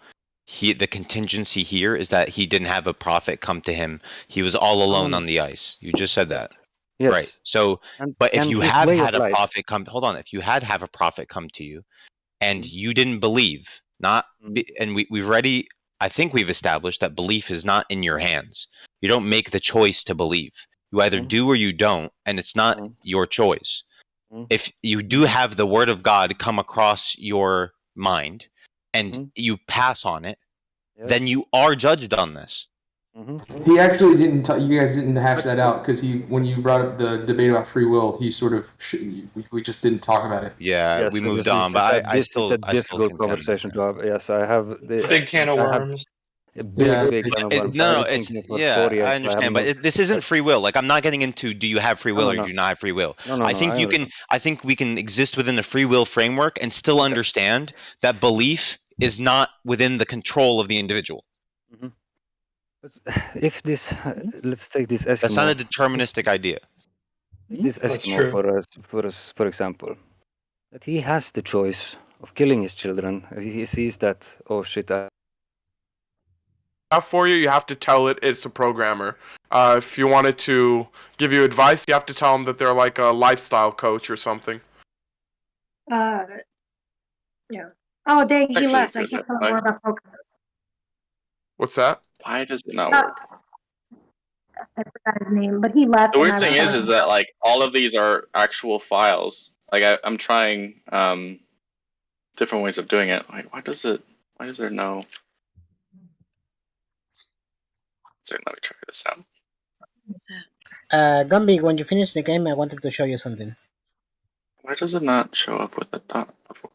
the contingency here is that he didn't have a prophet come to him. He was all alone on the ice. You just said that. Yes. Right. So, And- but if and you his have way of had a life. prophet come, hold on. If you had have a prophet come to you, and you didn't believe, and we've already, I think we've established that belief is not in your hands. You don't make the choice to believe. You either do or you don't, and it's not your choice. If you do have the word of God come across your mind, and you pass on it, then you are judged on this. He actually didn't. You guys didn't hash that out because when you brought up the debate about free will, he sort of we just didn't talk about it. Yeah, Yes, we because moved on, but I still, it's a difficult conversation to have. Yes, I have the Big can of I have worms. A big can of worms. No, I've been it's thinking for yeah, 4 years, I I understand, have but not- this isn't free will. Like, I'm not getting into do you have free will or no. do you not have free will. No, I think I you can. I think we can exist within a free will framework and still understand that belief is not within the control of the individual. If this, let's take this Eskimo. That's not a deterministic idea. This That's Eskimo true. for example, that he has the choice of killing his children. He sees that, oh shit, For you, you have to tell it it's a programmer. If you wanted to give you advice, you have to tell them that they're like a lifestyle coach or something. Yeah. Oh, dang, he left. I can't tell him more about poker. What's that? Why does it not work? I forgot his name, but he left. The and weird I thing was is that like all of these are actual files. Like I'm trying different ways of doing it. Like why does there no? So let me try this out. Gumby, when you finish the game, I wanted to show you something. Why does it not show up with a dot before?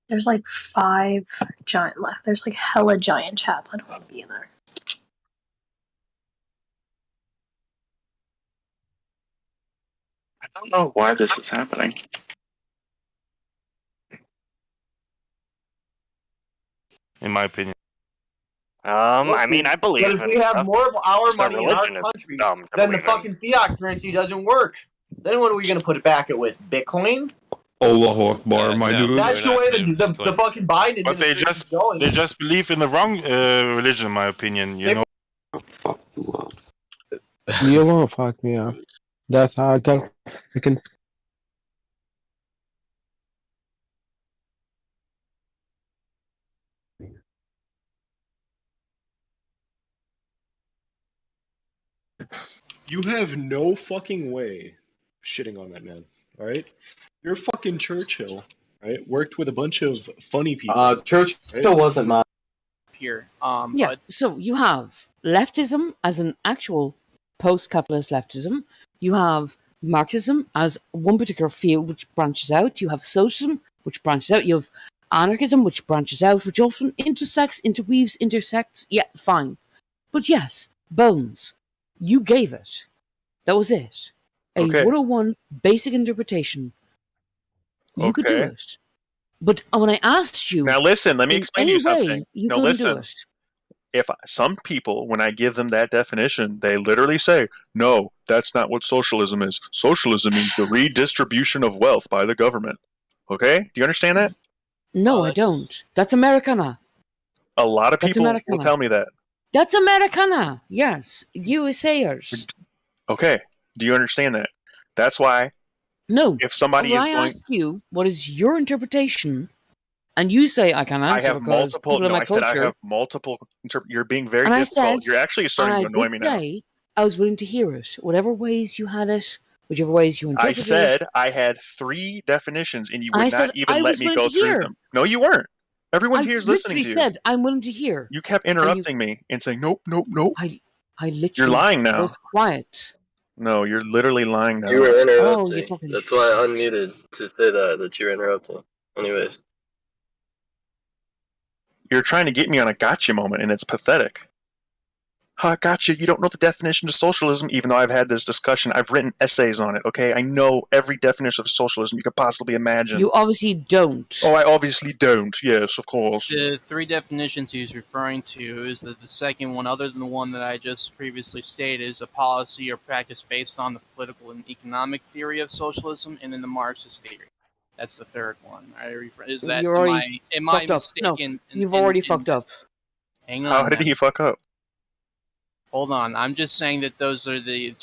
There's like 5 giant left. There's like hella giant chats. I don't want to be in there. I don't know why this is happening. In my opinion. I mean, I believe But in if we have stuff. more of our Just our money in our religion is country, dumb to then the believe in. fucking fiat currency doesn't work. Then what are we going to put it back at with? Bitcoin? Allahu Akbar, my dude. That's the way the fucking Biden But they administration is going. just believe in the wrong religion, in my opinion. You know. You won't fuck me up. That's how I can. You have no fucking way shitting on that man, alright? You're fucking Churchill, right? Worked with a bunch of funny people. Churchill wasn't my. Here. Yeah, so you have leftism as an actual post-capitalist leftism. You have Marxism as one particular field which branches out. You have socialism, which branches out. You have anarchism, which branches out, which often intersects, interweaves, intersects. Yeah, fine. But yes, Bones, you gave it. That was it. A Okay. 101 basic interpretation. You could do Okay. it. But when I asked you... Now listen, let me in explain to you any way something. you Now couldn't listen. do it. If some people, when I give them that definition, they literally say, no, that's not what socialism is. Socialism means the redistribution of wealth by the government. Okay? Do you understand that? No, I don't. That's Americana. A lot of That's people will Americana. tell me that. That's Americana. Yes. USAers. Okay. Do you understand that? That's why No. if somebody when is I going... ask you, what is your interpretation? And you say, I can't I answer have because multiple... people in No, my I said culture. I have multiple... You're being very And I difficult. said, You're actually starting to and annoy I me did now. say, I was willing to hear it. Whatever ways you had it, whichever ways you I interpreted said it. I had 3 definitions and you And would I said, not even I let was me willing go to through hear. them. No, you weren't. Everyone I here is listening literally to you. said, I'm willing to hear. You kept And you- interrupting me and saying, nope, nope, nope. I literally You're lying now. was quiet. No, you're literally lying now. You were Oh, interrupting. you're talking That's why I unmuted to say that you were interrupting. Anyways. You're trying to get me on a gotcha moment, and it's pathetic. Gotcha, you don't know the definition of socialism, even though I've had this discussion. I've written essays on it, okay? I know every definition of socialism you could possibly imagine. You obviously don't. Oh, I obviously don't. Yes, of course. The three definitions he's referring to is that the second one, other than the one that I just previously stated, is a policy or practice based on the political and economic theory of socialism, and then the Marxist theory. That's the third one. Is that You're already am I fucked up. mistaken? No, you've already fucked up. Hang on. How did he fuck up? Hold on. I'm just saying that those are the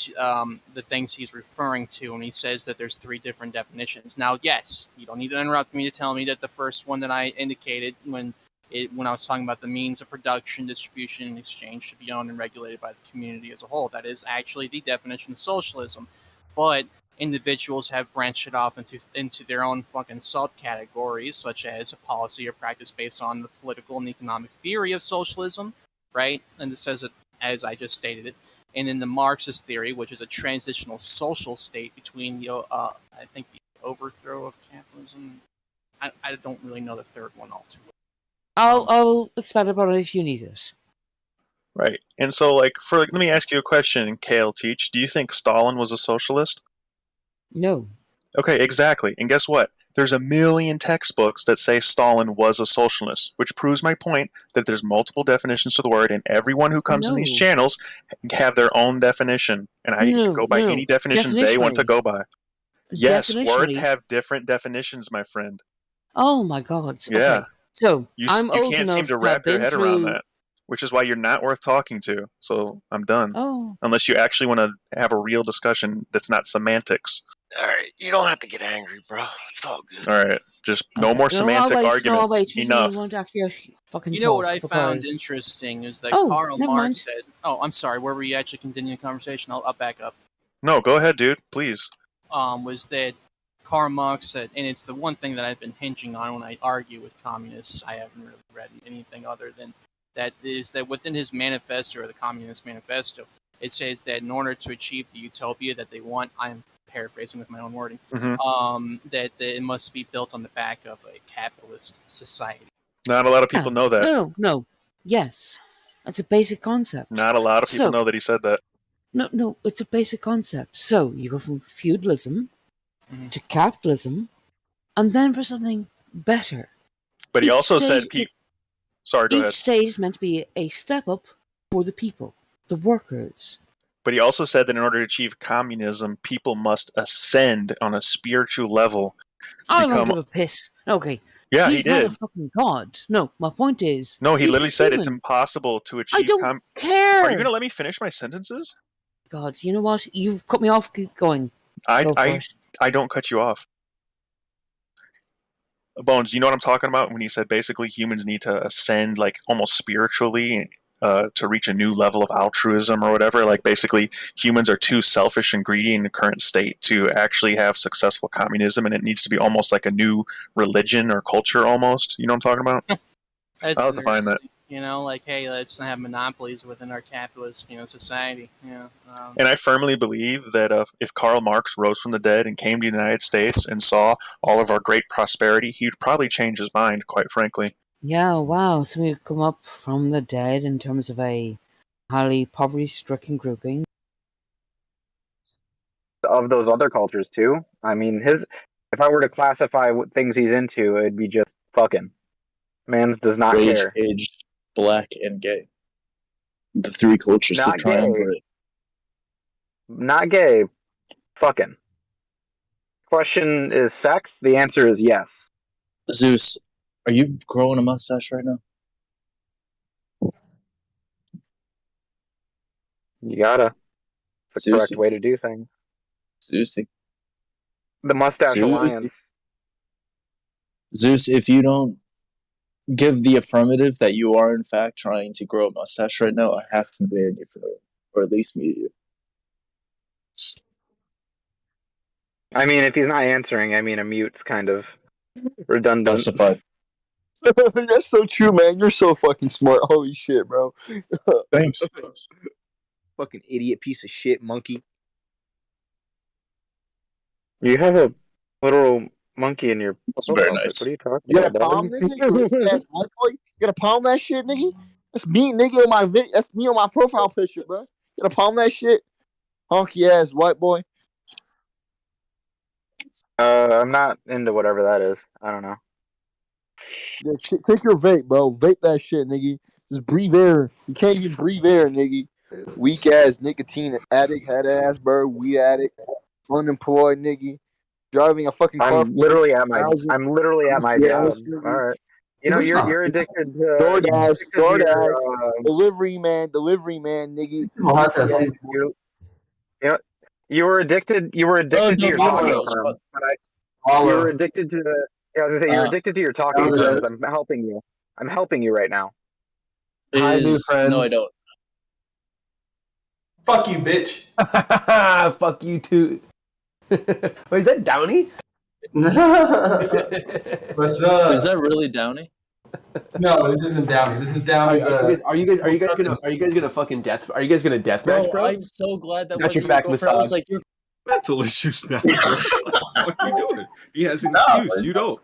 things he's referring to when he says that there's three different definitions. Now, yes, you don't need to interrupt me to tell me that the first one that I indicated when I was talking about the means of production, distribution, and exchange should be owned and regulated by the community as a whole. That is actually the definition of socialism. But individuals have branched it off into their own fucking subcategories, such as a policy or practice based on the political and economic theory of socialism, right? And it says it as I just stated it. And then the Marxist theory, which is a transitional social state between I think the overthrow of capitalism. I don't really know the third one all too well. I'll expand upon it if you need it. Right. And so, let me ask you a question, Kale Teach. Do you think Stalin was a socialist? No. Okay, exactly. And guess what? There's a million textbooks that say Stalin was a socialist, which proves my point that there's multiple definitions to the word, and everyone who comes in these channels have their own definition, and I can go by any definition they want to go by. Yes, words have different definitions, my friend. Oh my God. Yeah. Okay. So, I'm you old can't enough seem to to wrap your have head been around through- that, which is why you're not worth talking to. So I'm done. Oh. Unless you actually want to have a real discussion that's not semantics. Alright, you don't have to get angry, bro. It's all good. Alright, just no more semantic arguments. Enough. Fucking You know what I talk, found because- interesting is that Oh, Karl never Marx mind. said... Oh, I'm sorry. Where were you actually continuing the conversation? I'll back up. No, go ahead, dude. Please. Was that Karl Marx said, and it's the one thing that I've been hinging on when I argue with communists. I haven't really read anything other than that, is that within his manifesto, or the Communist Manifesto, it says that in order to achieve the utopia that they want, I'm paraphrasing with my own wording, that it must be built on the back of a capitalist society. Not a lot of people know that. No. Yes. That's a basic concept. Not a lot of people So- know that he said that. No, it's a basic concept. So, you go from feudalism to capitalism, and then for something better. But he Each also said stage is- Sorry, go Each ahead. stage is meant to be a step up for the people, the workers. But he also said that in order to achieve communism, people must ascend on a spiritual level. to I don't become- give a piss. Okay. Yeah, he He's not a did. fucking god. No, my point is. No, he he's literally said it's human. impossible to achieve. I don't care. Are you going to let me finish my sentences? God, you know what? You've cut me off. Keep going. Go for it. I don't cut you off. Bones, you know what I'm talking about when he said basically humans need to ascend like almost spiritually to reach a new level of altruism or whatever. Like basically humans are too selfish and greedy in the current state to actually have successful communism, and it needs to be almost like a new religion or culture almost. You know what I'm talking about? That's I'll have to find that. interesting. You know, like, hey, let's not have monopolies within our capitalist, society. Yeah. And I firmly believe that if Karl Marx rose from the dead and came to the United States and saw all of our great prosperity, he'd probably change his mind, quite frankly. Yeah, wow. So we come up from the dead in terms of a highly poverty-stricken grouping. Of those other cultures too. I mean, if I were to classify what things he's into, it'd be just fucking. Man's does not Rage, care. aged, black, and gay. The three cultures Not to gay. triumvirate. Not gay. Fucking. Question is sex? The answer is yes. Zeus, are you growing a mustache right now? You gotta. It's the Zeusy. correct way to do things. Zeusy. The Mustache Zeus. Alliance. Zeus, if you don't give the affirmative that you are in fact trying to grow a mustache right now, I have to ban you for it, or at least mute you. I mean, if he's not answering, I mean, a mute's kind of redundant. Justified. That's so true, man. You're so fucking smart. Holy shit, bro. Thanks. Fucking idiot piece of shit monkey. You have a literal monkey in your. That's very profile pic. nice. What are you talking You got a about? palm, nigga? You got a palm that shit, nigga? That's me, nigga. That's me on my profile picture, bro. Get a palm that shit, honky ass white boy. I'm not into whatever that is. I don't know. Yeah, take your vape, bro. Vape that shit, nigga. Just breathe air. You can't even breathe air, nigga. Weak ass nicotine addict, head ass, bro. Weed addict, unemployed, nigga. Driving a fucking car. I'm literally at my job. All right. You know, you're addicted to DoorDash, delivery man, nigga. You were addicted to your talking terms. You were addicted to you're addicted to your talking terms. I'm helping you. I'm helping you right now. Hi, new friend. No, I don't. Fuck you, bitch. Fuck you too. Wait, is that Downey? What's up? Is that really Downey? No, this isn't Downey. This is Downey's. Are you guys gonna fucking death? Are you guys gonna death match, bro? I'm so glad that Got wasn't your back your girlfriend. I was massage. like, you're mental issues now. What are you doing? He has an excuse. You don't.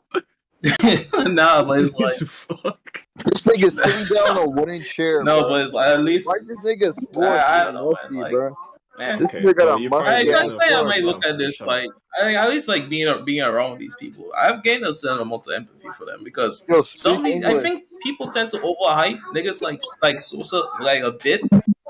Nah, but it's like fuck. This nigga's sitting down on a wooden chair. no, bro. but it's like at least Why this nigga's I don't know, man. Like, bro? man, This nigga got a I might look at this like I think at least like being around with these people. I've gained a certain amount of empathy for them because some of these I think people tend to overhype niggas like so like a bit.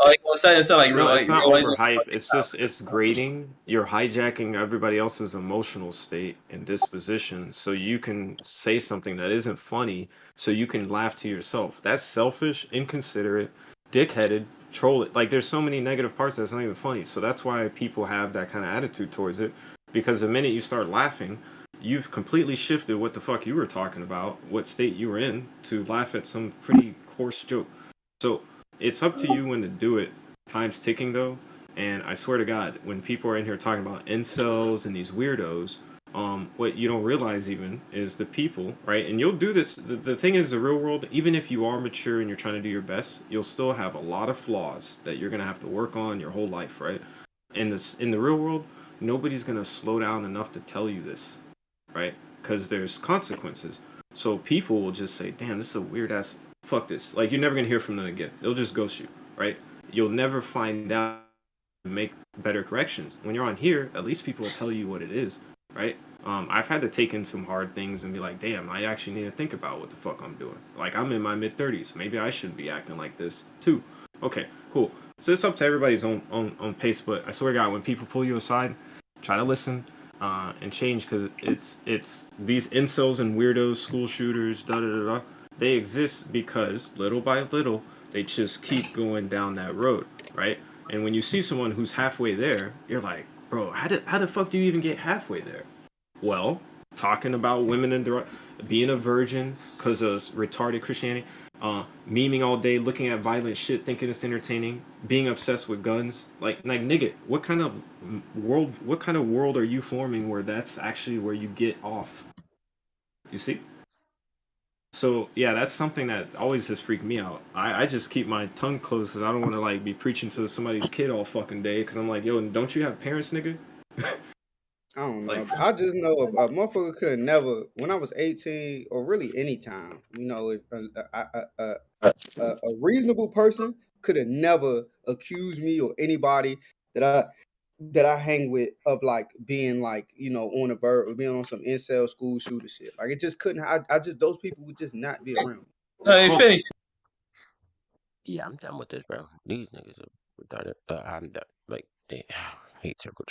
Like one side instead like No, it's not realizing- overhype. It's just it's grading. You're hijacking everybody else's emotional state and disposition, so you can say something that isn't funny, so you can laugh to yourself. That's selfish, inconsiderate, dickheaded, troll it. Like there's so many negative parts that's not even funny. So that's why people have that kind of attitude towards it. Because the minute you start laughing, you've completely shifted what the fuck you were talking about, what state you were in, to laugh at some pretty coarse joke. So it's up to you when to do it. Time's ticking though, and I swear to God, when people are in here talking about incels and these weirdos, what you don't realize even is the people, right? And you'll do this. The thing is, the real world, even if you are mature and you're trying to do your best, you'll still have a lot of flaws that you're gonna have to work on your whole life, right? In the real world, nobody's gonna slow down enough to tell you this, right? Because there's consequences. So people will just say, "Damn, this is a weird ass. Fuck this." Like you're never gonna hear from them again. They'll just ghost you, right? You'll never find out and make better corrections. When you're on here, at least people will tell you what it is, right? I've had to take in some hard things and be like, damn, I actually need to think about what the fuck I'm doing. Like I'm in my mid-30s. Maybe I should be acting like this too. Okay, cool. So it's up to everybody's own pace, but I swear to God, when people pull you aside, try to listen and change, because it's these incels and weirdos, school shooters, da-da-da-da. They exist because little by little, they just keep going down that road, right? And when you see someone who's halfway there, you're like, bro, how the fuck do you even get halfway there? Well, talking about women and being a virgin because of retarded Christianity, memeing all day, looking at violent shit, thinking it's entertaining, being obsessed with guns. Like nigga, what kind of world are you forming where that's actually where you get off? You see? So yeah, that's something that always has freaked me out. I just keep my tongue closed because I don't want to like be preaching to somebody's kid all fucking day, because I'm like, yo, don't you have parents, nigga? I don't know. I just know a motherfucker could never, when I was 18 or really any time, you know, if a reasonable person could have never accused me or anybody that I hang with of like being like, you know, on a verge or being on some incel school shooter shit. Like it just couldn't. I just those people would just not be around. Yeah, I'm done with this, bro. These niggas are retarded. I'm done. Like, I hate Circle Jerk.